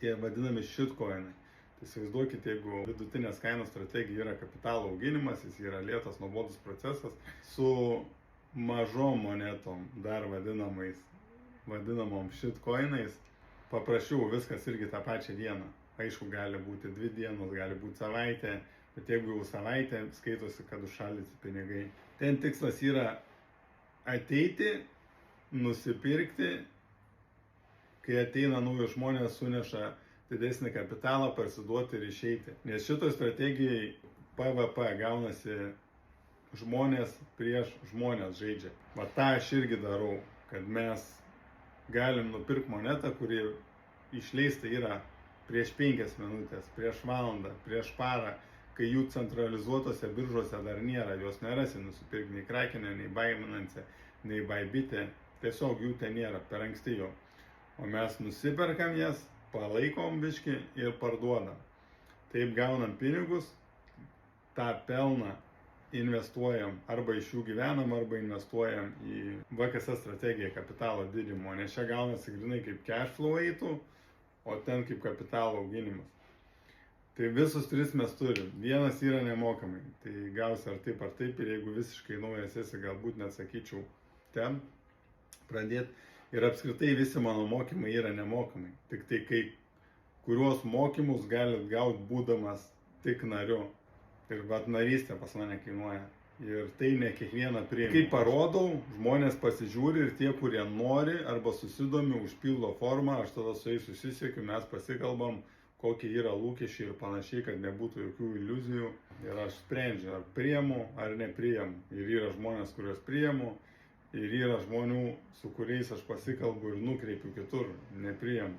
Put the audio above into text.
tie vadinami shitcoinai. Tai įsivaizduokit, jeigu vidutinės kainos strategija yra kapitalo auginimas, jis yra lėtas, nuobodus procesas, su mažom monetom, dar vadinamom shitcoinais, paprasčiau viskas irgi tą pačią dieną. Aišku, gali būti 2 dienos, gali būti savaitė, bet jeigu jau savaitė, skaitosi, kad užšaldyti pinigai. Ten tikslas yra ateiti, nusipirkti, kai ateina nauji žmonės, suneša didesnį kapitalą, parsiduoti ir išeiti. Nes šitoj strategijai PvP gaunasi žmonės prieš žmonės žaidžia. Va tą aš irgi darau, kad mes galim nupirkti monetą, kuri išleista yra prieš 5 minutės, prieš valandą, prieš parą, kai jų centralizuotose biržose dar nėra, jos nerasi nusipirkti nei Kraken'e, nei Binance, nei Bybit'e, tiesiog jų ten nėra, per anksti jau. O mes nusiperkam jas, palaikom biškį ir parduodam. Taip gaunam pinigus, tą pelną investuojam, arba iš jų gyvenam, arba investuojam į VKS strategiją kapitalo didinimo, nes čia gaunasi grynai kaip cash flow eitų, o ten kaip kapitalo auginimas. Tai visus 3 mes turim. Vienas yra nemokamai, tai gausi ar taip, ir jeigu visiškai naujas esi, galbūt net sakyčiau ten pradėti. Ir apskritai visi mano mokymai yra nemokamai. Tik tai kai kuriuos mokymus galit gauti būdamas tik nariu. Ir vat narystė pas mane kainuoja. Ir tai ne kiekvieną priima. Kai parodau, žmonės pasižiūri ir tie, kurie nori arba susidomi, užpildo formą, aš tada su jais susisiekiu, mes pasikalbam, kokie yra lūkesčiai ir panašiai, kad nebūtų jokių iliuzijų. Ir aš sprendžiu, ar priimu, ar nepriimu. Ir yra žmonės, kuriuos priimu, ir yra žmonių, su kuriais aš pasikalbu ir nukreipiu kitur, nepriimu.